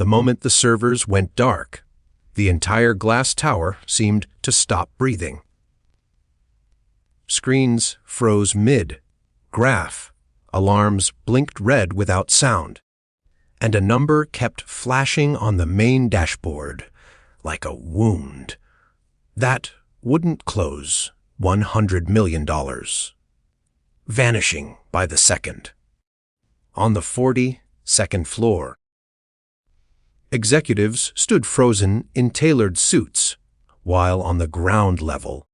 The moment the servers went dark, the entire glass tower seemed to stop breathing. Screens froze mid-graph, alarms blinked red without sound, and a number kept flashing on the main dashboard like a wound that wouldn't close $100 million, vanishing by the second. On the 42nd floor, executives stood frozen in tailored suits, while on the ground level,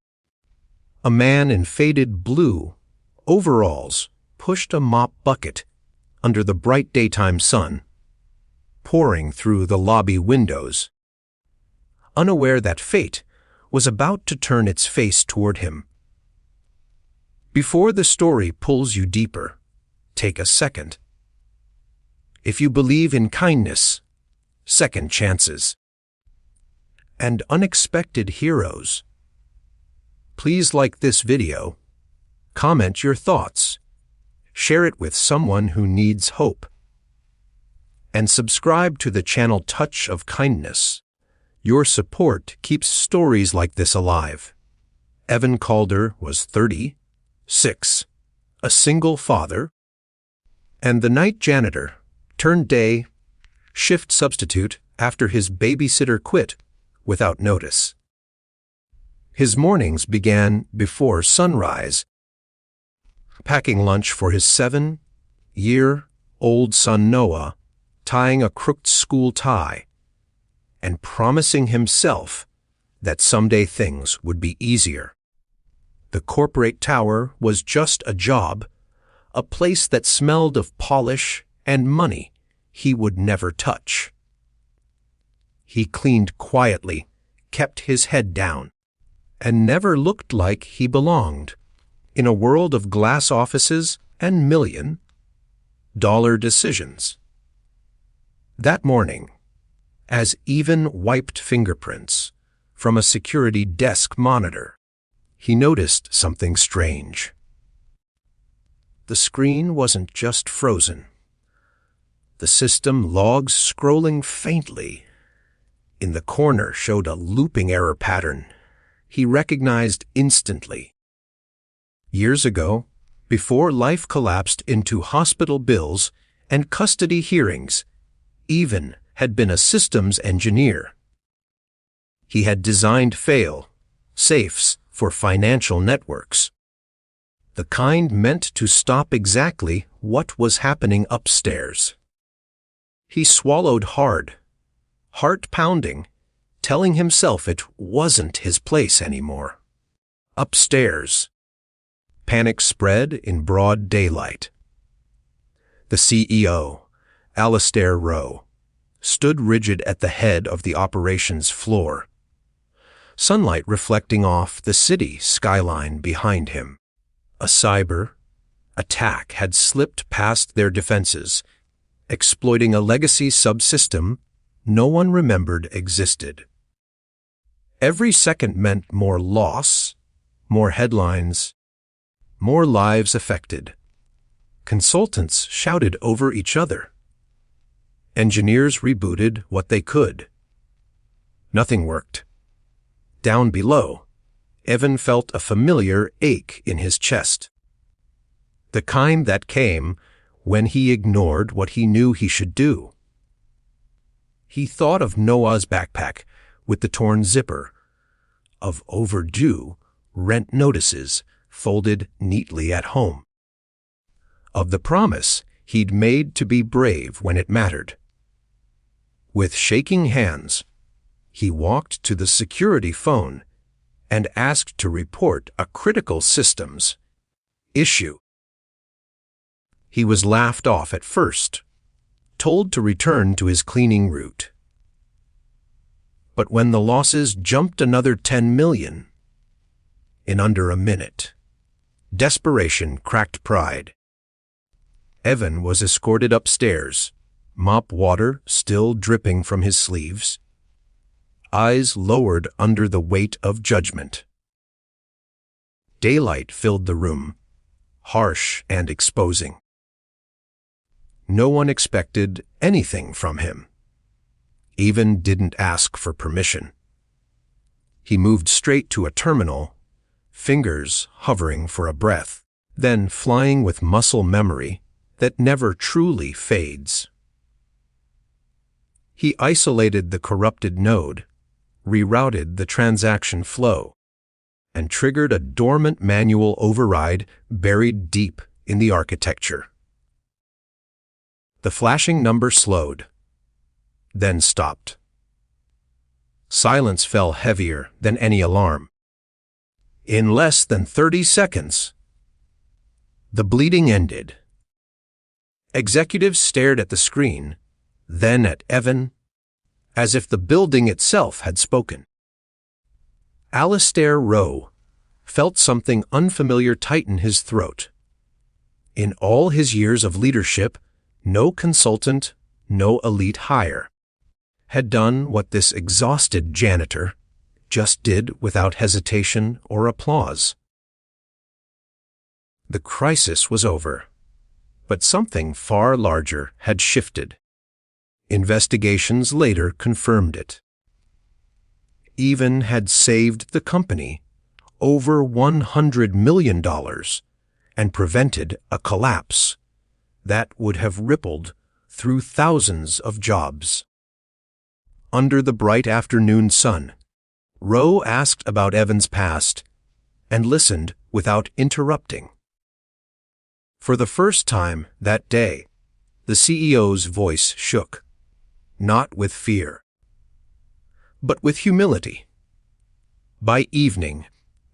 a man in faded blue overalls pushed a mop bucket under the bright daytime sun, pouring through the lobby windows, unaware that fate was about to turn its face toward him. Before the story pulls you deeper, take a second. If you believe in kindness, second chances, and unexpected heroes, please like this video, comment your thoughts, share it with someone who needs hope, and subscribe to the channel Touch of Kindness. Your support keeps stories like this alive. Evan Calder was 36, a single father, and the night janitor turned day shift substitute after his babysitter quit without notice. His mornings began before sunrise, packing lunch for his 7-year-old son Noah, tying a crooked school tie, and promising himself that someday things would be easier. The corporate tower was just a job, a place that smelled of polish and money he would never touch. He cleaned quietly, kept his head down, and never looked like he belonged in a world of glass offices and million-dollar decisions. That morning, as Evan wiped fingerprints from a security desk monitor, he noticed something strange. The screen wasn't just frozen. The system logs scrolling faintly in the corner showed a looping error pattern he recognized instantly. Years ago, before life collapsed into hospital bills and custody hearings, Evan had been a systems engineer. He had designed fail-safes for financial networks, the kind meant to stop exactly what was happening upstairs. He swallowed hard, heart pounding, telling himself it wasn't his place anymore. Upstairs, panic spread in broad daylight. The CEO, Alastair Rowe, stood rigid at the head of the operations floor, sunlight reflecting off the city skyline behind him. A cyber attack had slipped past their defenses, exploiting a legacy subsystem no one remembered existed. Every second meant more loss, more headlines, more lives affected. Consultants shouted over each other. Engineers rebooted what they could. Nothing worked. Down below, Evan felt a familiar ache in his chest, the kind that came when he ignored what he knew he should do. He thought of Noah's backpack with the torn zipper, of overdue rent notices folded neatly at home, of the promise he'd made to be brave when it mattered. With shaking hands, he walked to the security phone and asked to report a critical systems issue. He was laughed off at first, told to return to his cleaning route. But when the losses jumped another 10 million in under a minute, desperation cracked pride. Evan was escorted upstairs, mop water still dripping from his sleeves, eyes lowered under the weight of judgment. Daylight filled the room, harsh and exposing. No one expected anything from him. Evan didn't ask for permission. He moved straight to a terminal, fingers hovering for a breath, then flying with muscle memory that never truly fades. He isolated the corrupted node, rerouted the transaction flow, and triggered a dormant manual override buried deep in the architecture. The flashing number slowed, then stopped. Silence fell heavier than any alarm. In less than 30 seconds, the bleeding ended. Executives stared at the screen, then at Evan, as if the building itself had spoken. Alistair Rowe felt something unfamiliar tighten his throat. In all his years of leadership, no consultant, no elite hire had done what this exhausted janitor just did without hesitation or applause. The crisis was over, but something far larger had shifted. Investigations later confirmed it. Evan had saved the company over $100 million and prevented a collapse that would have rippled through thousands of jobs. Under the bright afternoon sun, Rowe asked about Evan's past and listened without interrupting. For the first time that day, the CEO's voice shook, not with fear, but with humility. By evening,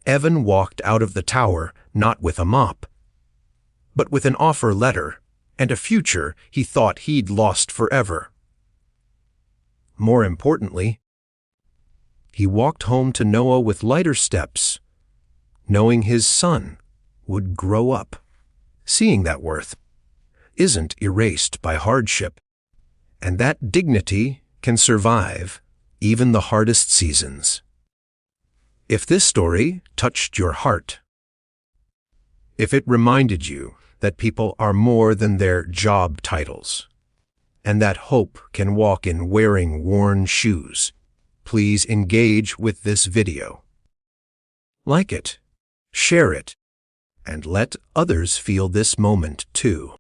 Evan walked out of the tower not with a mop, but with an offer letter and a future he thought he'd lost forever. More importantly, he walked home to Noah with lighter steps, knowing his son would grow up, seeing that worth isn't erased by hardship, and that dignity can survive even the hardest seasons. If this story touched your heart, if it reminded you that people are more than their job titles, and that hope can walk in wearing worn shoes, please engage with this video. Like it, share it, and let others feel this moment too.